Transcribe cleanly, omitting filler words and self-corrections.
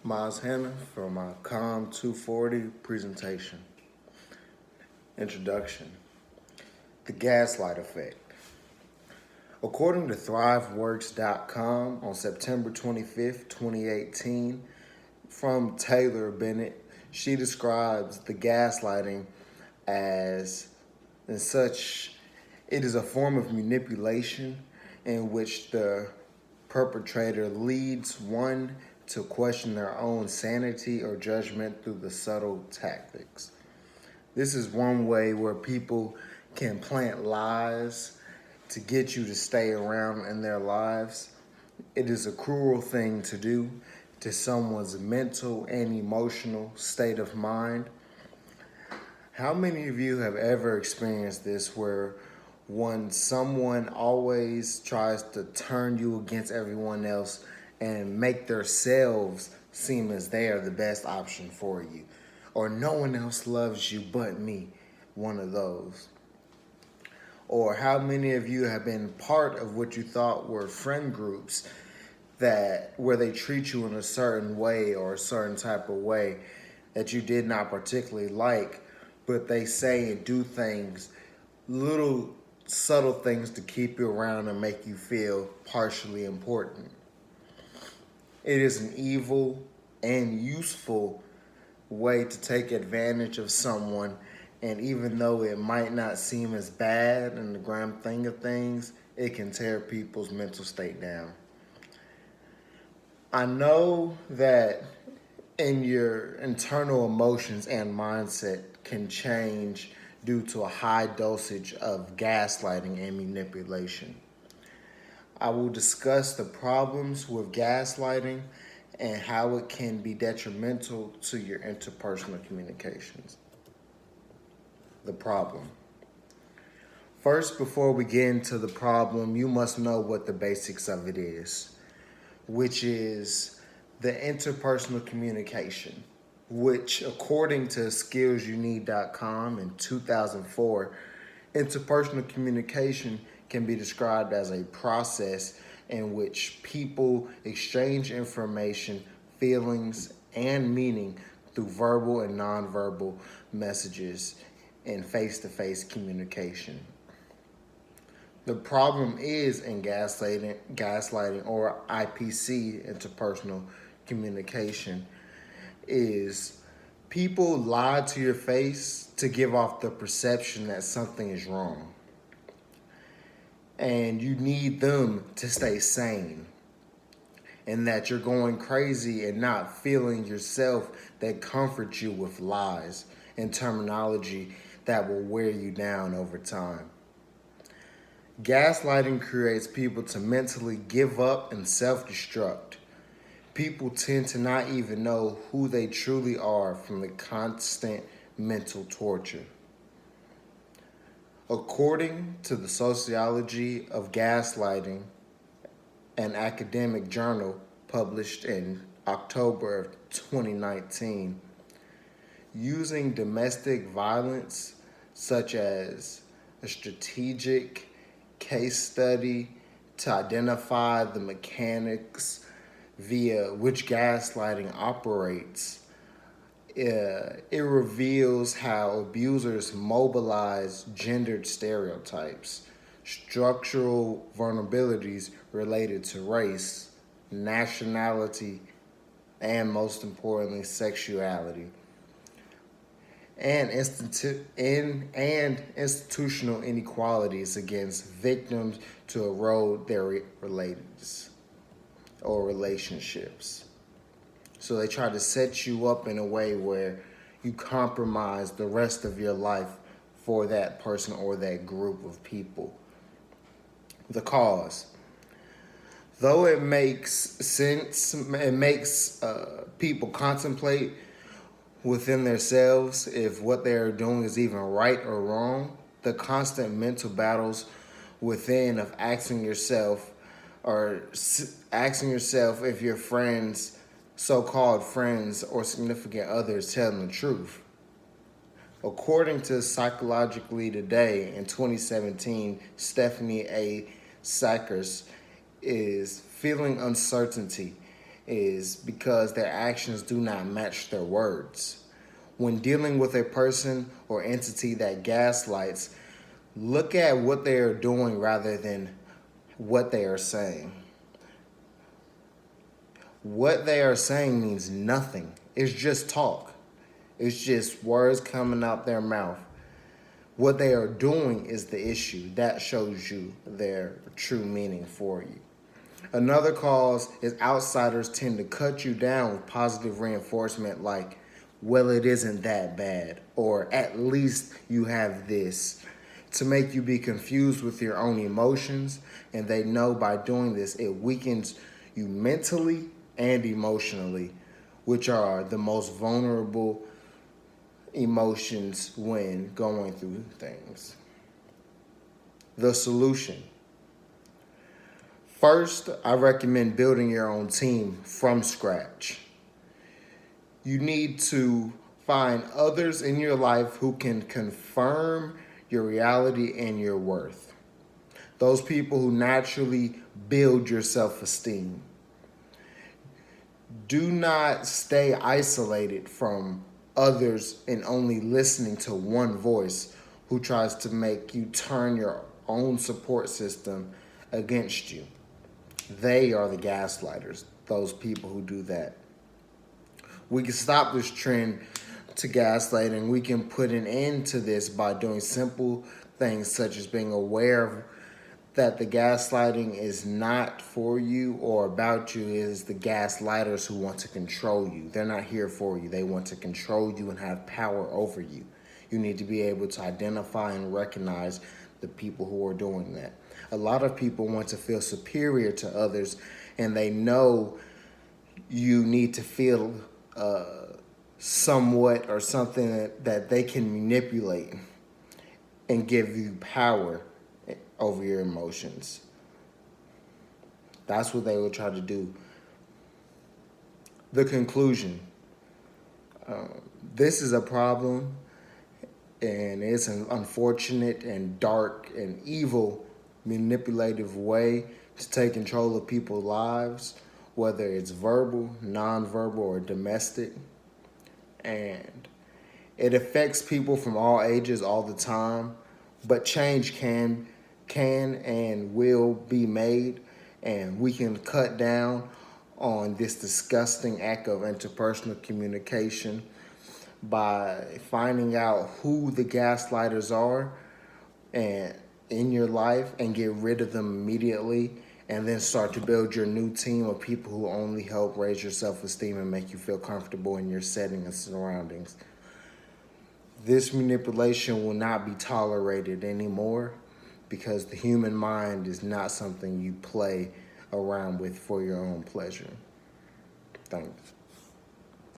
Miles Hanna for my Comm 240 presentation. Introduction. The gaslight effect. According to ThriveWorks.com on September 25th, 2018, from Taylor Bennett, she describes the gaslighting as, and such, it is a form of manipulation in which the perpetrator leads one to question their own sanity or judgment through the subtle tactics. This is one way where people can plant lies to get you to stay around in their lives. It is a cruel thing to do to someone's mental and emotional state of mind. How many of you have ever experienced this where someone always tries to turn you against everyone else and make themselves seem as they are the best option for you, or no one else loves you but me, one of those? Or how many of you have been part of what you thought were friend groups that where they treat you in a certain way or a certain type of way that you did not particularly like, but they say and do things, little subtle things to keep you around and make you feel partially important? It is an evil and useful way to take advantage of someone, and even though it might not seem as bad in the grand thing of things, it can tear people's mental state down. I know that in your internal emotions and mindset can change due to a high dosage of gaslighting and manipulation. I will discuss the problems with gaslighting and how it can be detrimental to your interpersonal communications. The problem. First, before we get into the problem, you must know what the basics of it is, which is the interpersonal communication, which according to skillsyouneed.com in 2004, interpersonal communication can be described as a process in which people exchange information, feelings, and meaning through verbal and nonverbal messages in face-to-face communication. The problem is in gaslighting or IPC, interpersonal communication, is people lie to your face to give off the perception that something is wrong. And you need them to stay sane, and that you're going crazy and not feeling yourself, that comforts you with lies and terminology that will wear you down over time. Gaslighting creates people to mentally give up and self-destruct. People tend to not even know who they truly are from the constant mental torture. According to the Sociology of Gaslighting, an academic journal published in October of 2019, using domestic violence such as a strategic case study to identify the mechanics via which gaslighting operates, it reveals how abusers mobilize gendered stereotypes, structural vulnerabilities related to race, nationality, and most importantly, sexuality, and institutional inequalities against victims to erode their relationships. So they try to set you up in a way where you compromise the rest of your life for that person or that group of people. The cause. Though it makes sense, it makes people contemplate within themselves if what they're doing is even right or wrong, the constant mental battles within of asking yourself if your friends, so-called friends or significant others, telling the truth. According to Psychologically Today in 2017, Stephanie A. Sackers is feeling uncertainty is because their actions do not match their words. When dealing with a person or entity that gaslights, look at what they are doing rather than what they are saying. What they are saying means nothing. It's just talk. It's just words coming out their mouth. What they are doing is the issue. That shows you their true meaning for you. Another cause is outsiders tend to cut you down with positive reinforcement like, well, it isn't that bad, or at least you have this, to make you be confused with your own emotions. And they know by doing this, it weakens you mentally and emotionally, which are the most vulnerable emotions when going through things. The solution. First, I recommend building your own team from scratch. You need to find others in your life who can confirm your reality and your worth. Those people who naturally build your self-esteem. Do not stay isolated from others and only listening to one voice who tries to make you turn your own support system against you. They are the gaslighters, those people who do that. We can stop this trend to gaslighting. We can put an end to this by doing simple things such as being aware that the gaslighting is not for you or about you. It is the gaslighters who want to control you. They're not here for you. They want to control you and have power over you. You need to be able to identify and recognize the people who are doing that. A lot of people want to feel superior to others, and they know you need to feel somewhat or something that they can manipulate and give you power over your emotions. That's what they will try to do. The conclusion. This is a problem, and it's an unfortunate and dark and evil manipulative way to take control of people's lives, whether it's verbal, nonverbal, or domestic. And it affects people from all ages all the time, but change can and will be made, and we can cut down on this disgusting act of interpersonal communication by finding out who the gaslighters are and in your life and get rid of them immediately, and then start to build your new team of people who only help raise your self-esteem and make you feel comfortable in your setting and surroundings. This manipulation will not be tolerated anymore because the human mind is not something you play around with for your own pleasure. Thanks.